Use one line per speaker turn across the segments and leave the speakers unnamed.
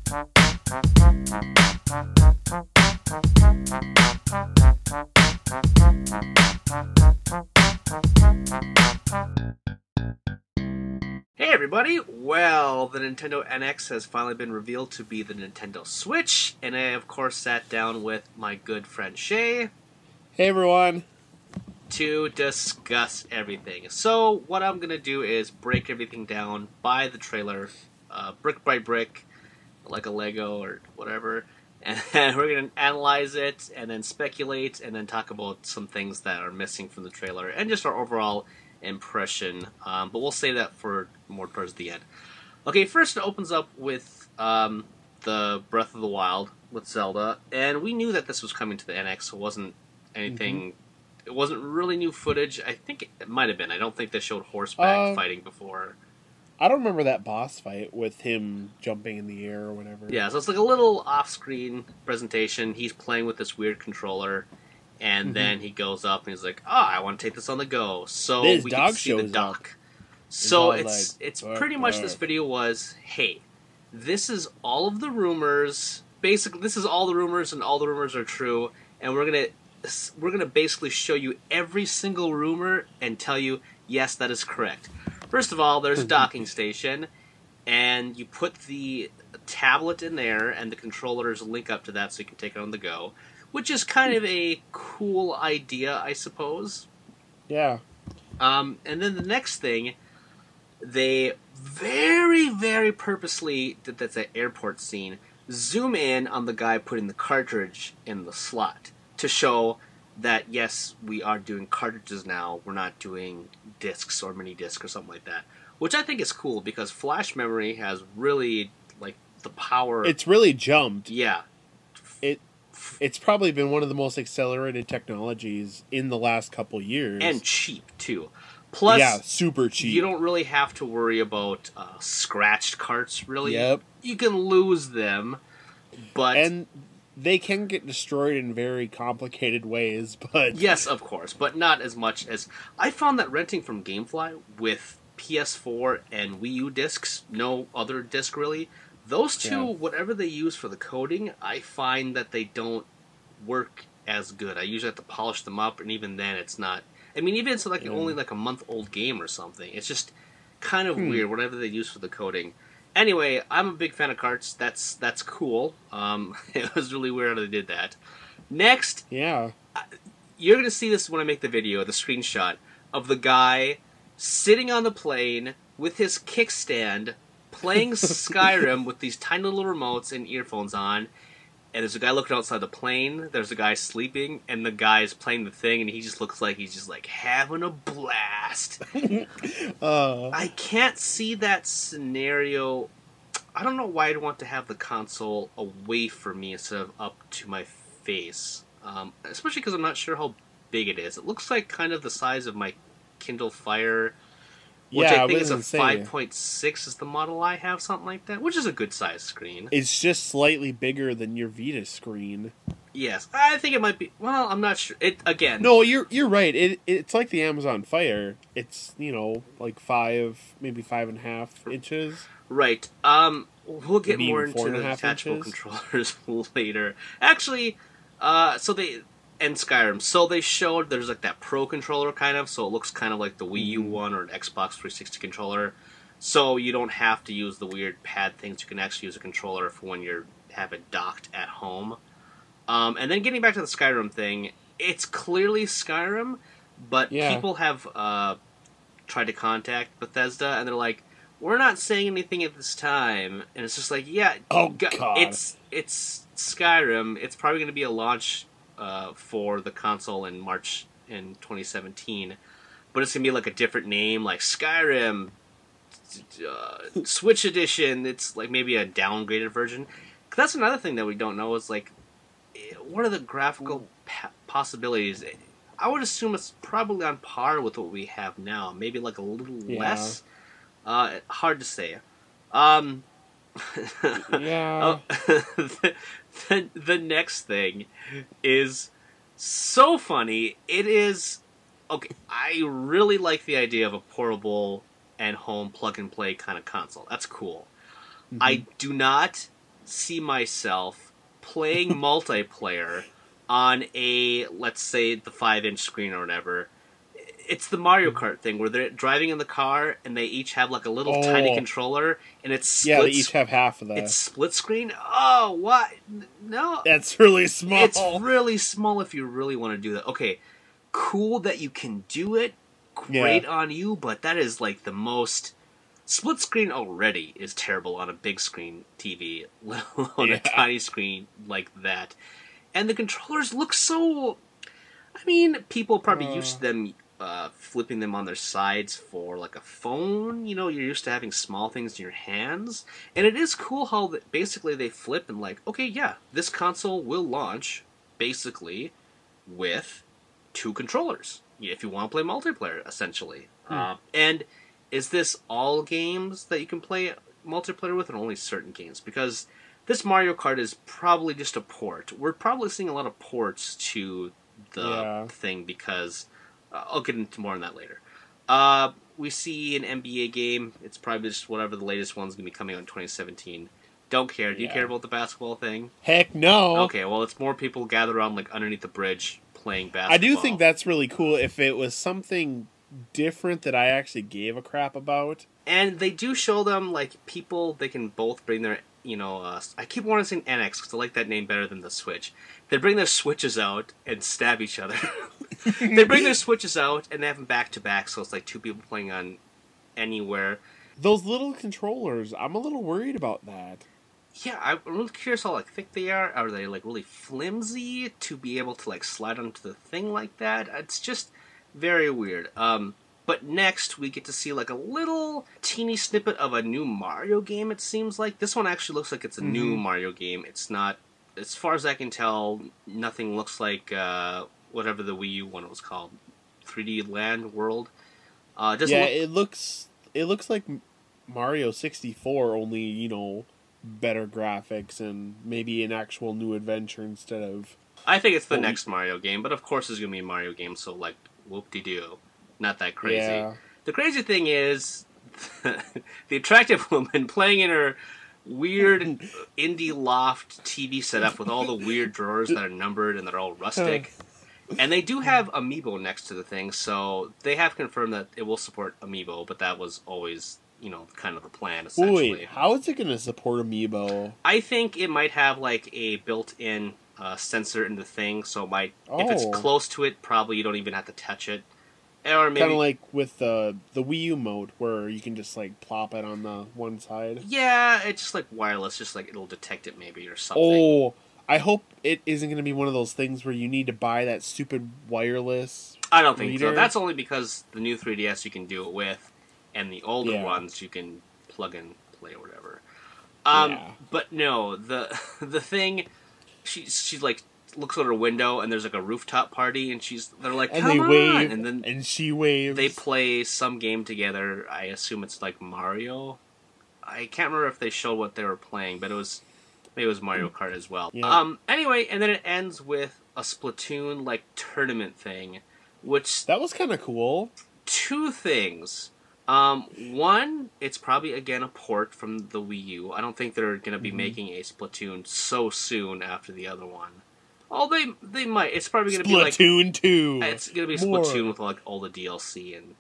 Hey everybody! Well, the Nintendo NX has finally been revealed to be the Nintendo Switch, and I of course sat down with my good friend Shay.
Hey everyone!
To discuss everything. So what I'm going to do is break everything down by the trailer, brick by brick, like a Lego or whatever, and we're going to analyze it, and then speculate, and then talk about some things that are missing from the trailer, and just our overall impression, but we'll save that for more towards the end. Okay, first it opens up with the Breath of the Wild with Zelda, and we knew that this was coming to the NX, so it wasn't anything... It wasn't really new footage. I think it might have been. I don't think they showed horseback fighting before.
I don't remember that boss fight with him jumping in the air or whatever.
Yeah, so it's like a little off-screen presentation. He's playing with this weird controller, and then he goes up and he's like, I want to take this on the go. So
this
we
dog
can see the
shows
dock.
up.
So it's pretty much this video was, hey, this is all of the rumors. Basically, this is all the rumors, and all the rumors are true, and we're gonna basically show you every single rumor and tell you, yes, that is correct. First of all, there's a docking station, and you put the tablet in there, and the controllers link up to that so you can take it on the go, which is kind of a cool idea, I suppose.
Yeah.
And then the next thing, they very, very purposely did that airport scene, zoom in on the guy putting the cartridge in the slot, to show that, yes, we are doing cartridges now, we're not doing discs or mini disc or something like that. Which I think is cool, because flash memory has really, like, the power...
It's really jumped.
Yeah.
It's probably been one of the most accelerated technologies in the last couple years.
And cheap, too. Plus,
yeah, super cheap.
You don't really have to worry about scratched carts, really.
Yep.
You can lose them, but...
And they can get destroyed in very complicated ways, but...
Yes, of course, but not as much as... I found that renting from Gamefly with PS4 and Wii U discs, no other disc really, those two, whatever they use for the coding, I find that they don't work as good. I usually have to polish them up, and even then it's not... I mean, even if it's like only like a month-old game or something, it's just kind of weird, whatever they use for the coding. Anyway, I'm a big fan of carts. That's cool. It was really weird how they did that. Next, you're going to see this when I make the video, the screenshot of the guy sitting on the plane with his kickstand, playing Skyrim with these tiny little remotes and earphones on. And there's a guy looking outside the plane, there's a guy sleeping, and the guy is playing the thing, and he just looks like he's just like having a blast. I can't see that scenario. I don't know why I'd want to have the console away from me instead of up to my face. Especially because I'm not sure how big it is. It looks like kind of the size of my Kindle Fire, which I think is a 5.6 is the model I have, something like that, which is a good size screen.
It's just slightly bigger than your Vita screen.
Yes, I think it might be. Well, I'm not sure. Again.
No, you're right. It's like the Amazon Fire. It's, like 5, maybe 5.5 inches.
Right. We'll get more into the detachable controllers later. Actually, and Skyrim. So they showed there's like that Pro controller kind of, so it looks kind of like the Wii U one or an Xbox 360 controller. So you don't have to use the weird pad things. You can actually use a controller for when you have it docked at home. And then getting back to the Skyrim thing, it's clearly Skyrim, but people have tried to contact Bethesda, and they're like, we're not saying anything at this time. And it's just like, God. It's Skyrim. It's probably going to be a launch for the console in March in 2017, but it's gonna be like a different name, like Skyrim Switch Edition. It's like maybe a downgraded version. That's another thing that we don't know is like, what are the graphical possibilities? I would assume it's probably on par with what we have now, maybe like a little less. Hard to say. The next thing is so funny. It is... Okay, I really like the idea of a portable and home plug-and-play kind of console. That's cool. I do not see myself playing multiplayer on a, let's say, the 5-inch screen or whatever. It's the Mario Kart thing where they're driving in the car and they each have like a little tiny controller and it's split.
Yeah, they each have half of that.
It's split screen. Oh, what? No,
that's really small.
It's really small if you really want to do that. Okay, cool that you can do it. Great on you, but that is like the most. Split screen already is terrible on a big screen TV, let alone a tiny screen like that. And the controllers look so. I mean, people probably used to them. Flipping them on their sides for like a phone. You know, you're used to having small things in your hands. And it is cool how basically they flip and like, okay, yeah, this console will launch basically with 2 controllers. If you want to play multiplayer, essentially. And is this all games that you can play multiplayer with or only certain games? Because this Mario Kart is probably just a port. We're probably seeing a lot of ports to the thing because... I'll get into more on that later. We see an NBA game. It's probably just whatever the latest one's going to be coming out in 2017. Don't care. Do you care about the basketball thing?
Heck no.
Okay, well, it's more people gathered around like underneath the bridge playing basketball.
I do think that's really cool if it was something different that I actually gave a crap about.
And they do show them, like, people, they can both bring their, I keep wanting to say NX because I like that name better than the Switch. They bring their Switches out and stab each other. They bring their Switches out and they have them back-to-back, so it's like 2 people playing on anywhere.
Those little controllers, I'm a little worried about that.
Yeah, I'm really curious how like thick they are. Are they like really flimsy to be able to like slide onto the thing like that? It's just very weird. But next we get to see like a little teeny snippet of a new Mario game. It seems like this one actually looks like it's a new Mario game. It's not, as far as I can tell, nothing looks like whatever the Wii U one was called, 3D Land World.
It looks like Mario 64, only better graphics and maybe an actual new adventure instead of...
I think it's the next Mario game, but of course it's going to be a Mario game, so like, whoop-de-doo. Not that crazy.
Yeah.
The crazy thing is, the attractive woman playing in her weird indie loft TV setup with all the weird drawers that are numbered and they're all rustic. And they do have Amiibo next to the thing, so they have confirmed that it will support Amiibo, but that was always... kind of the plan, essentially.
Wait, how is it going to support Amiibo?
I think it might have, like, a built-in sensor in the thing, so it might... If it's close to it, probably you don't even have to touch it. Or maybe...
Kind of like with the Wii U mode, where you can just, like, plop it on the one side.
Yeah, it's just, like, wireless, just, like, it'll detect it, maybe, or something.
Oh, I hope it isn't going to be one of those things where you need to buy that stupid wireless
I don't think so. That's only because the new 3DS you can do it with, and the older ones you can plug and play or whatever. But no, the thing, she like looks out her window and there's like a rooftop party and they're like, come on,
wave,
and then
and she waves.
They play some game together. I assume it's like Mario. I can't remember if they showed what they were playing, but maybe it was Mario Kart as well. Yeah. Anyway, and then it ends with a Splatoon like tournament thing, which
that was kind of cool.
2 things. One, it's probably, again, a port from the Wii U. I don't think they're going to be making a Splatoon so soon after the other one. Oh, they might. It's probably going to be like...
Splatoon 2!
It's going to be Splatoon with, like, all the DLC and,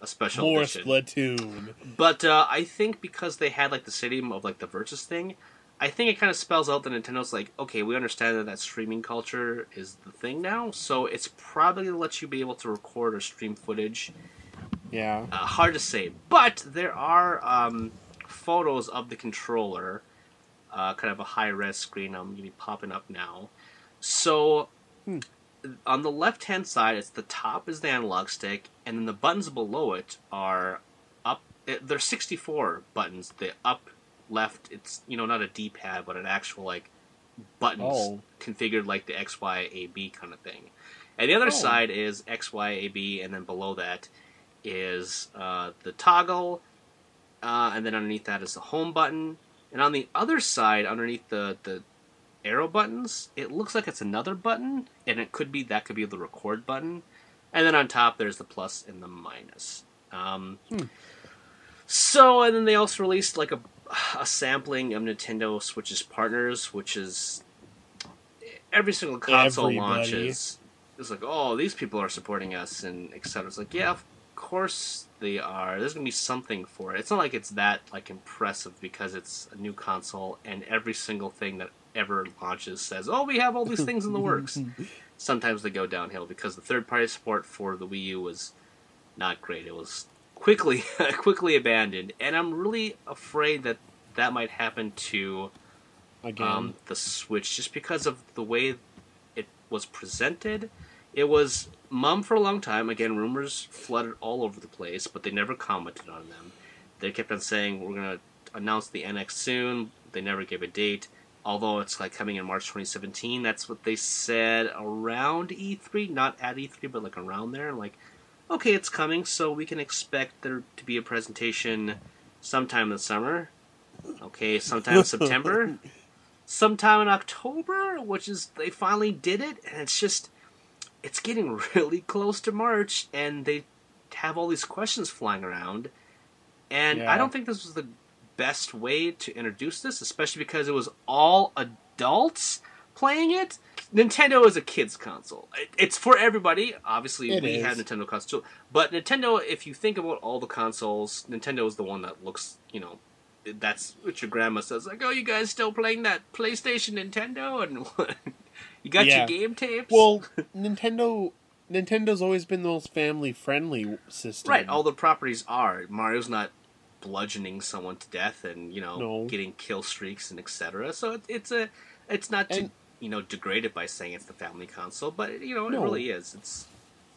a special edition.
More Splatoon.
But I think because they had, like, the stadium of, like, the Versus thing, I think it kind of spells out that Nintendo's like, okay, we understand that streaming culture is the thing now, so it's probably going to let you be able to record or stream footage.
Yeah.
Hard to say. But there are photos of the controller, kind of a high-res screen. I'm going to be popping up now. So, on the left-hand side, it's the top is the analog stick, and then the buttons below it are up. There's 64 buttons. The up, left, it's, not a D-pad, but an actual, like, buttons configured like the X, Y, A, B kind of thing. And the other side is X, Y, A, B, and then below that is the toggle, and then underneath that is the home button. And on the other side, underneath the arrow buttons, it looks like it's another button, and that could be the record button. And then on top, there's the plus and the minus. So, and then they also released like a sampling of Nintendo Switch's partners, which is every single console launches. It's like, oh, these people are supporting us, and etc. It's like, yeah, of course they are. There's gonna be something for it. It's not like it's that like impressive because it's a new console, and every single thing that ever launches says, oh, we have all these things in the works. Sometimes they go downhill because the third-party support for the Wii U was not great. It was quickly abandoned, and I'm really afraid that that might happen to the Switch just because of the way it was presented. It was mum for a long time. Again, rumors flooded all over the place, but they never commented on them. They kept on saying, we're going to announce the NX soon. They never gave a date. Although it's like coming in March 2017. That's what they said around E3. Not at E3, but like around there. Like, okay, it's coming, so we can expect there to be a presentation sometime this summer. Okay, sometime in September. Sometime in October, which is, they finally did it, and it's just, it's getting really close to March, and they have all these questions flying around, and I don't think this was the best way to introduce this, especially because it was all adults playing it. Nintendo is a kid's console. It's for everybody. Obviously, we have Nintendo consoles too. But Nintendo, if you think about all the consoles, Nintendo is the one that looks, you know, that's what your grandma says. Like, oh, you guys still playing that PlayStation Nintendo? And you got your game tapes?
Well, Nintendo's always been the most family-friendly system.
Right, all the properties are. Mario's not bludgeoning someone to death and, you know, getting kill streaks and etc. So it's not to, you know, degrade it by saying it's the family console, but, you know, it really is. It's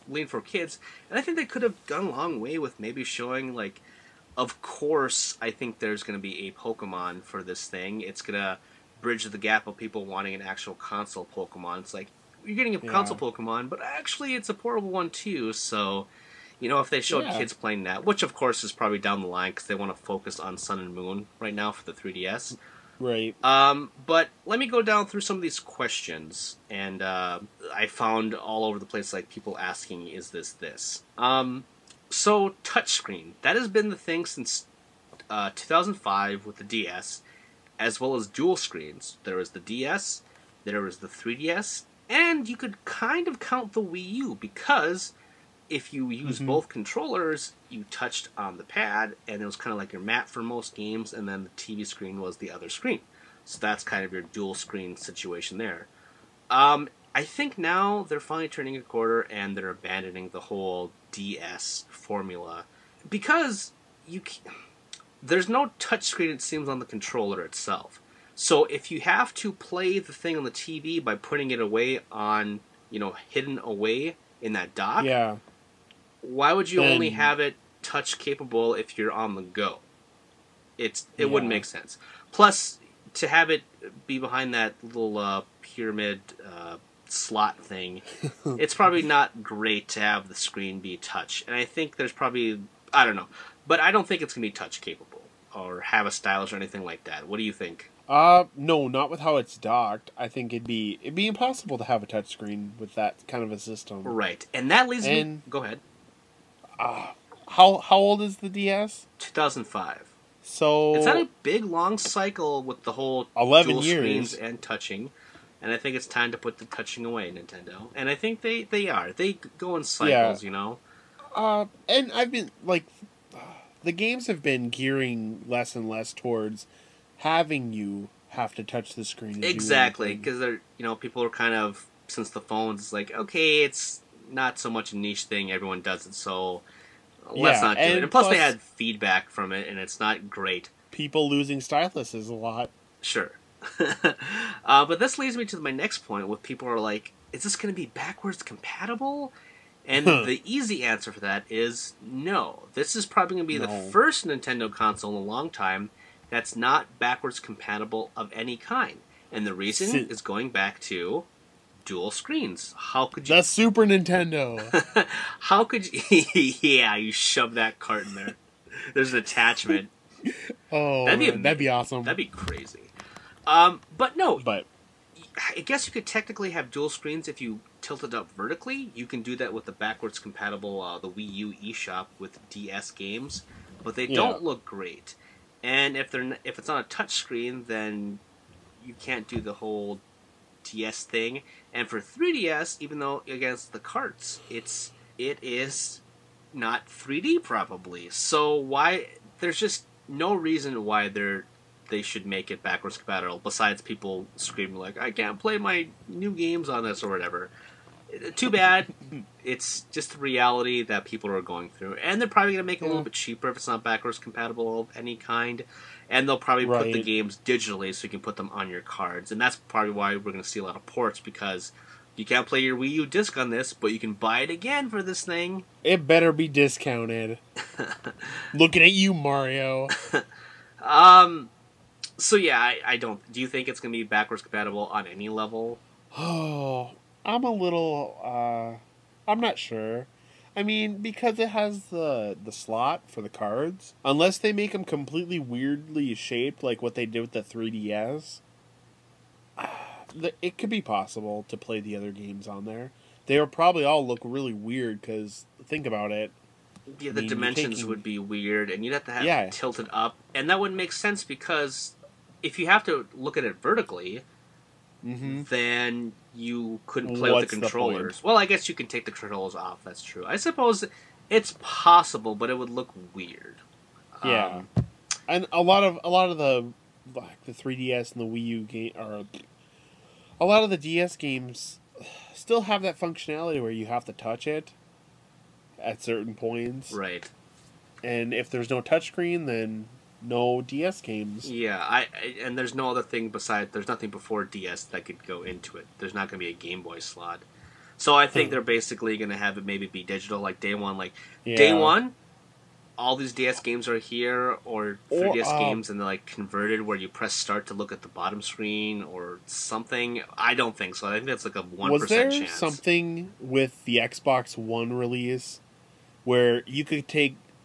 lean for kids. And I think they could have done a long way with maybe showing, like, of course, I think there's going to be a Pokemon for this thing. It's going to bridge the gap of people wanting an actual console Pokemon. It's like, you're getting a console Pokemon, but actually it's a portable one too, so, you know, if they showed kids playing that, which of course is probably down the line because they want to focus on Sun and Moon right now for the 3DS.
Right.
But let me go down through some of these questions, and I found all over the place, like, people asking, is this? So, touchscreen. That has been the thing since 2005 with the DS, as well as dual screens. There was the DS, there was the 3DS, and you could kind of count the Wii U, because if you use both controllers, you touched on the pad, and it was kind of like your mat for most games, and then the TV screen was the other screen. So that's kind of your dual screen situation there. I think now they're finally turning a quarter, and they're abandoning the whole DS formula, because there's no touchscreen, it seems, on the controller itself. So if you have to play the thing on the TV by putting it away on, you know, hidden away in that dock, why would you only have it touch capable if you're on the go? It wouldn't make sense. Plus, to have it be behind that little pyramid slot thing, it's probably not great to have the screen be touch. And I think there's probably, I don't know, but I don't think it's going to be touch capable or have a stylus or anything like that. What do you think?
No, not with how it's docked. I think it'd be impossible to have a touchscreen with that kind of a system.
Right, and that leads me. Go ahead.
How old is the DS?
2005.
So
it's had a big long cycle with the whole
11
dual
years
screens and touching, and I think it's time to put the touching away, Nintendo. And I think they are. They go in cycles, you know.
And I've been like, the games have been gearing less and less towards having you have to touch the screen.
Exactly, because they're, you know, people are kind of, since the phones, it's like, okay, it's not so much a niche thing, everyone does it, so let's not do it. And plus they had feedback from it, and it's not great.
People losing styluses a lot.
Sure. But this leads me to my next point, with people are like, is this going to be backwards compatible? And the easy answer for that is no. This is probably going to be the first Nintendo console in a long time that's not backwards compatible of any kind. And the reason is going back to dual screens. How could you...
The Super Nintendo!
How could you... Yeah, you shove that cart in there. There's an attachment.
Oh, that'd be awesome.
That'd be crazy. But no.
But
I guess you could technically have dual screens if you tilt it up vertically. You can do that with the backwards compatible the Wii U eShop with DS games, but they don't look great. And if it's on a touchscreen, then you can't do the whole DS thing. And for 3DS, even though against the carts, it is not 3D probably. So why there's just no reason why they should make it backwards compatible besides people screaming like I can't play my new games on this or whatever. Too bad. It's just the reality that people are going through, and they're probably going to make it a little bit cheaper if it's not backwards compatible of any kind. And they'll probably put the games digitally so you can put them on your cards, and that's probably why we're going to see a lot of ports, because you can't play your Wii U disc on this, but you can buy it again for this thing.
It better be discounted. Looking at you, Mario.
So yeah, I don't. Do you think it's going to be backwards compatible on any level?
Oh, I'm a little. I'm not sure. I mean, because it has the slot for the cards. Unless they make them completely weirdly shaped, like what they did with the 3DS, it could be possible to play the other games on there. They will probably all look really weird because think about it.
Yeah, the dimensions would be weird, and you'd have to have it tilted up, and that wouldn't make sense because if you have to look at it vertically, then you couldn't play with the controllers. Well, I guess you can take the controllers off. That's true. I suppose it's possible, but it would look weird.
Yeah, and a lot of the 3DS and the Wii U game, or a lot of the DS games, still have that functionality where you have to touch it at certain points.
Right.
And if there's no touchscreen, then no DS games.
Yeah, and there's no other thing besides, there's nothing before DS that could go into it. There's not going to be a Game Boy slot. So I think they're basically going to have it maybe be digital, like day one. Day one, all these DS games are here, or 3DS games, and they're like converted where you press start to look at the bottom screen or something. I don't think so. I think that's like a 1% chance.
Was there something with the Xbox One release where you could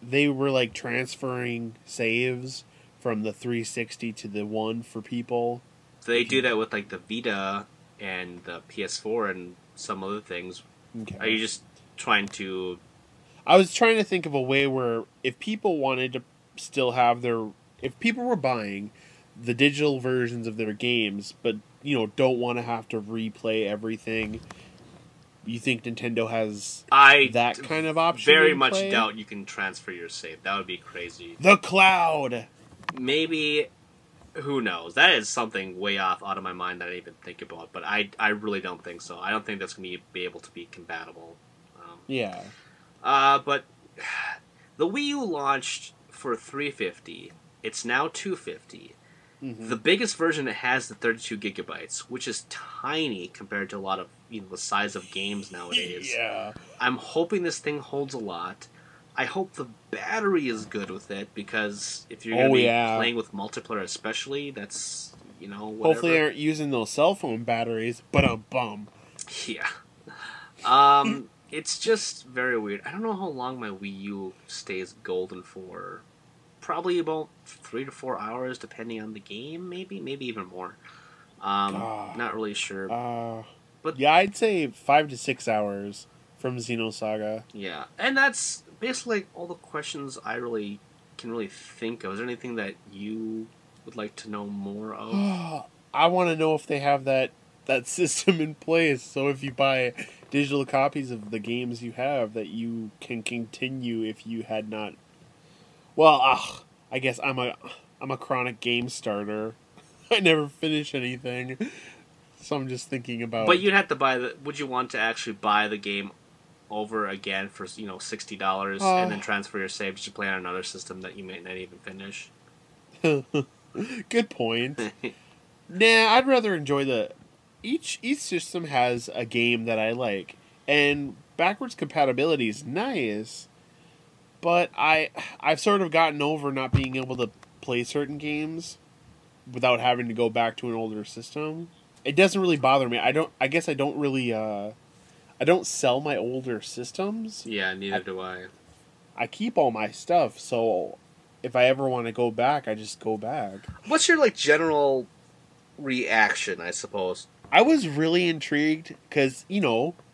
they were like transferring saves from the 360 to the One for people?
They do that with like the Vita and the PS4 and some other things. Okay. Are you just trying to...
I was trying to think of a way where if people wanted to still have if people were buying the digital versions of their games, but, don't want to have to replay everything, you think Nintendo has that kind of option?
Very much doubt you can transfer your save. That would be crazy.
The cloud!
Maybe, who knows? That is something way out of my mind that I didn't even think about, but I really don't think so. I don't think that's going to be able to be compatible.
Yeah.
But the Wii U launched for $350. It's now $250. The biggest version it has the 32 gigabytes, which is tiny compared to a lot of the size of games nowadays.
Yeah.
I'm hoping this thing holds a lot. I hope the battery is good with it, because if you're going to be playing with multiplayer especially, that's, whatever.
Hopefully they aren't using those cell phone batteries, but a bum.
Yeah. It's just very weird. I don't know how long my Wii U stays golden for. Probably about 3 to 4 hours, depending on the game, maybe even more. Not really sure.
But yeah, I'd say 5 to 6 hours from Xenosaga.
Yeah, and that's basically all the questions I can really think of. Is there anything that you would like to know more of?
I want to know if they have that system in place, so if you buy digital copies of the games you have, that you can continue if you had not. Well, I guess I'm a chronic game starter. I never finish anything, so I'm just thinking about.
But you'd have to buy would you want to actually buy the game over again for $60 and then transfer your saves to play on another system that you may not even finish?
Good point. Nah, I'd rather enjoy each system has a game that I like, and backwards compatibility is nice. But I've sort of gotten over not being able to play certain games without having to go back to an older system. It doesn't really bother me. I guess I don't really I don't sell my older systems.
Yeah, neither do I.
I keep all my stuff, so if I ever want to go back, I just go back.
What's your general reaction, I suppose?
I was really intrigued because,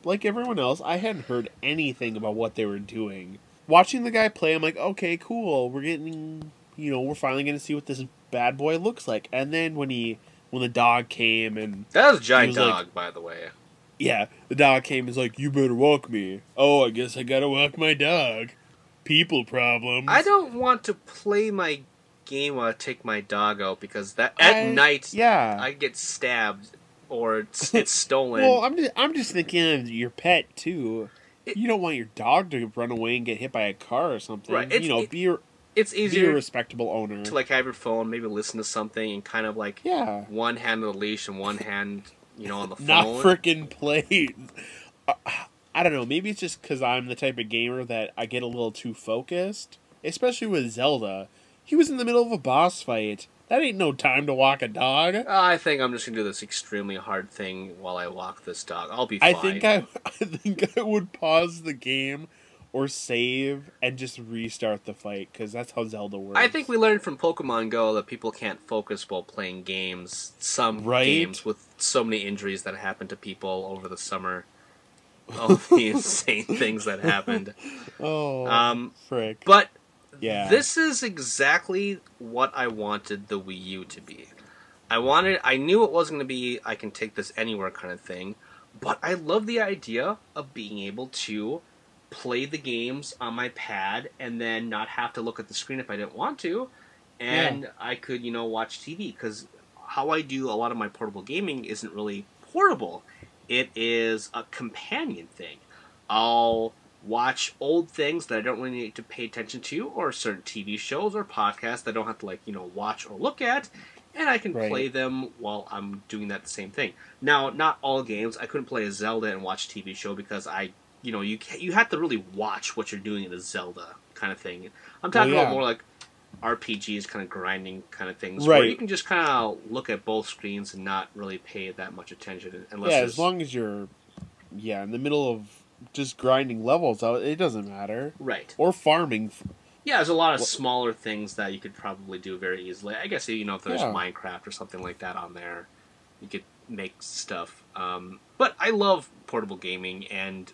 like everyone else, I hadn't heard anything about what they were doing. Watching the guy play, I'm like, okay, cool. We're getting we're finally going to see what this bad boy looks like. And then when the dog came and
That was a giant
was
dog,
like,
by the way.
yeah, the dog came and was like, you better walk me. Oh, I guess I gotta walk my dog. People problems.
I don't want to play my game while I take my dog out because at night I get stabbed or it's stolen.
Well, I'm just thinking of your pet too. You don't want your dog to run away and get hit by a car or something.
Right.
It's easier. Be a respectable owner
to like have your phone, maybe listen to something, and kind of like one hand on the leash and one hand, on the phone.
Not frickin' play. I don't know. Maybe it's just because I'm the type of gamer that I get a little too focused, especially with Zelda. He was in the middle of a boss fight. That ain't no time to walk a dog.
I think I'm just gonna do this extremely hard thing while I walk this dog. I'll be fine.
I think I would pause the game or save and just restart the fight because that's how Zelda works.
I think we learned from Pokemon Go that people can't focus while playing games. Some games with so many injuries that happened to people over the summer. All the insane things that happened.
Frick.
But this is exactly what I wanted the Wii U to be. I knew it wasn't going to be I can take this anywhere kind of thing, but I love the idea of being able to play the games on my pad and then not have to look at the screen if I didn't want to, and I could, watch TV, because how I do a lot of my portable gaming isn't really portable. It is a companion thing. I'll watch old things that I don't really need to pay attention to, or certain TV shows or podcasts that I don't have to watch or look at, and I can play them while I'm doing that same thing. Now, not all games. I couldn't play a Zelda and watch a TV show because you have to really watch what you're doing in a Zelda kind of thing. I'm talking about more like RPGs, kind of grinding kind of things, where you can just kind of look at both screens and not really pay that much attention. Unless
as long as you're in the middle of just grinding levels out, it doesn't matter.
Right.
Or farming.
Yeah, there's a lot of smaller things that you could probably do very easily. I guess, if there's Minecraft or something like that on there, you could make stuff. But I love portable gaming, and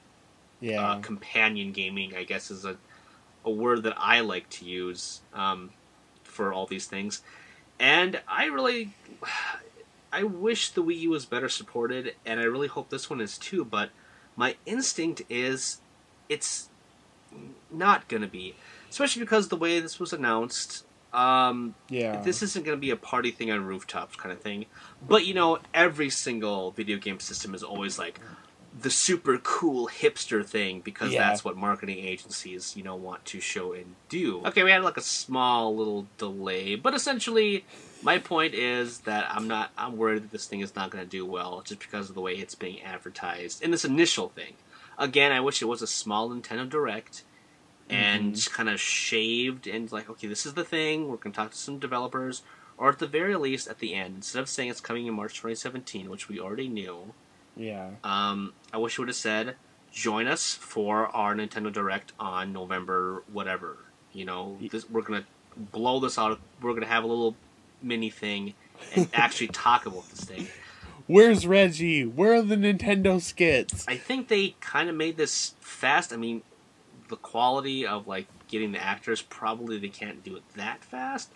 companion gaming, I guess, is a word that I like to use for all these things. And I wish the Wii U was better supported, and I really hope this one is too, but my instinct is it's not going to be. Especially because the way this was announced, this isn't going to be a party thing on rooftops kind of thing. But, every single video game system is always like the super cool hipster thing, because that's what marketing agencies, want to show and do. Okay, we had like a small little delay, but essentially my point is that I'm worried that this thing is not going to do well just because of the way it's being advertised in this initial thing. Again, I wish it was a small Nintendo Direct and just kind of shaved and like, okay, this is the thing, we're going to talk to some developers, or at the very least at the end, instead of saying it's coming in March 2017, which we already knew. I wish it would have said, join us for our Nintendo Direct on November whatever. We're going to blow this out. We're going to have a little mini thing and actually talk about this thing.
Where's Reggie? Where are the Nintendo skits?
I think they kind of made this fast. I mean, the quality of getting the actors, probably they can't do it that fast,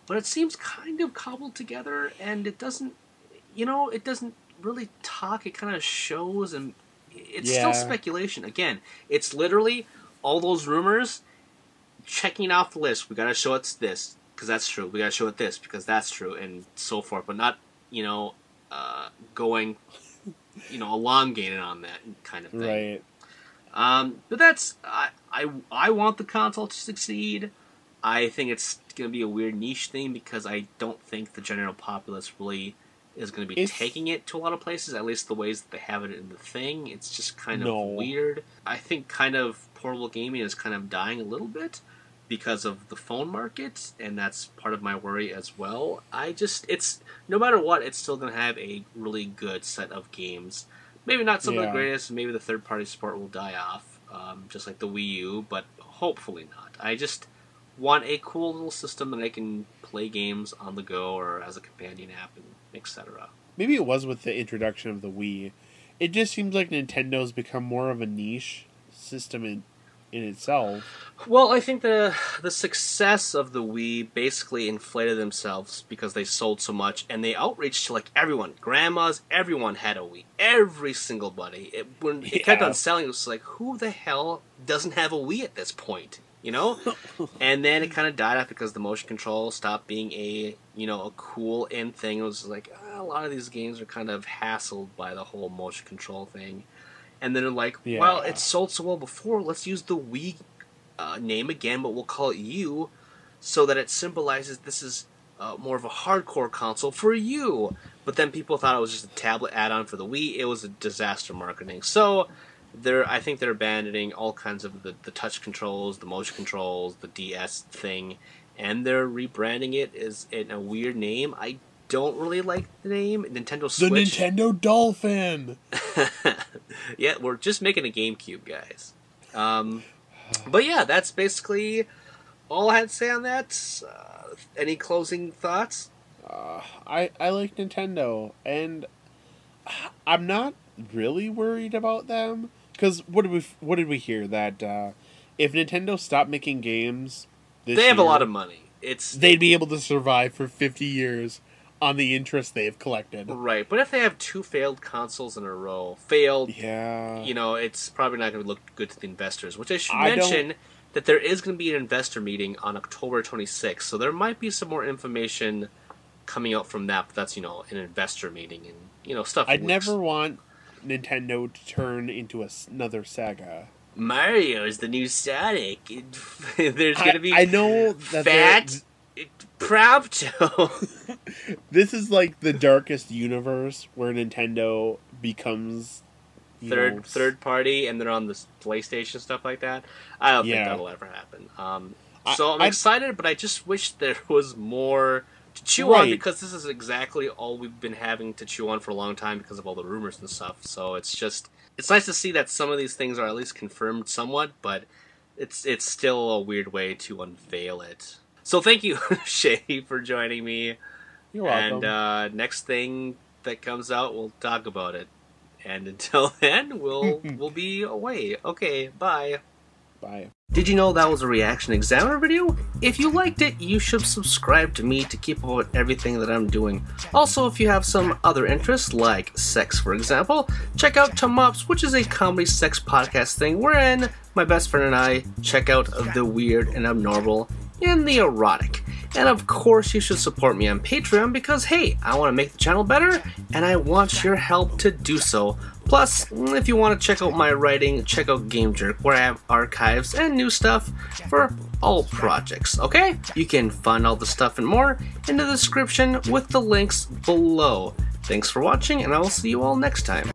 but it seems kind of cobbled together, and it doesn't really talk. It kind of shows, and it's still speculation. Again, it's literally all those rumors checking off the list. We gotta show it's this because that's true. We gotta show it this because that's true, and so forth. But not going elongated on that kind of thing. Right. But that's I want the console to succeed. I think it's gonna be a weird niche thing because I don't think the general populace really is going to be taking it to a lot of places, at least the ways that they have it in the thing. It's just kind of weird. I think kind of portable gaming is kind of dying a little bit because of the phone market, and that's part of my worry as well. It's no matter what, it's still going to have a really good set of games. Maybe not some of the greatest, maybe the third-party support will die off, just like the Wii U, but hopefully not. I just want a cool little system that I can play games on the go or as a companion app, and etc.
Maybe it was with the introduction of the Wii. It just seems like Nintendo's become more of a niche system in itself.
Well, I think the success of the Wii basically inflated themselves because they sold so much, and they outreached to like everyone, grandmas, everyone had a Wii, every single buddy. When it kept on selling, it was like, who the hell doesn't have a Wii at this point? You know? And then it kind of died off because the motion control stopped being a cool in thing. It was like, a lot of these games are kind of hassled by the whole motion control thing. And then they're like, well, it sold so well before, let's use the Wii name again, but we'll call it U, so that it symbolizes this is more of a hardcore console for you. But then people thought it was just a tablet add-on for the Wii. It was a disaster marketing. So I think they're abandoning all kinds of the touch controls, the motion controls, the DS thing, and they're rebranding it as in a weird name. I don't really like the name Nintendo Switch.
The Nintendo Dolphin.
Yeah, we're just making a GameCube, guys. But yeah, that's basically all I had to say on that. Any closing thoughts?
I like Nintendo, and I'm not really worried about them, because what did we hear that if Nintendo stopped making games this
they have
year,
a lot of money.
They'd be able to survive for 50 years on the interest they have collected.
Right, but if they have 2 failed consoles in a row, it's probably not going to look good to the investors. Which I should mention that there is going to be an investor meeting on October 26th, so there might be some more information coming out from that. But that's an investor meeting and stuff.
I'd never want Nintendo to turn into another Sega.
Mario's the new Sonic. There's going to be
I know that
fat Prompto.
This is like the darkest universe where Nintendo becomes
third party, and they're on the PlayStation, stuff like that. I don't think that'll ever happen. So I'm excited, but I just wish there was more to chew on, because this is exactly all we've been having to chew on for a long time because of all the rumors and stuff. So it's nice to see that some of these things are at least confirmed somewhat, but it's still a weird way to unveil it. So thank you, Shay, for joining me.
You're welcome.
And next thing that comes out, we'll talk about it. And until then, we'll be away. Okay, bye.
Bye.
Did you know that was a ReActionExaminer video? If you liked it, you should subscribe to me to keep up with everything that I'm doing. Also, if you have some other interests, like sex for example, check out Tomops, which is a comedy sex podcast thing wherein my best friend and I check out the weird and abnormal and the erotic. And of course, you should support me on Patreon because, hey, I want to make the channel better, and I want your help to do so. Plus, if you want to check out my writing, check out Game Jerk, where I have archives and new stuff for all projects, okay? You can find all the stuff and more in the description with the links below. Thanks for watching, and I will see you all next time.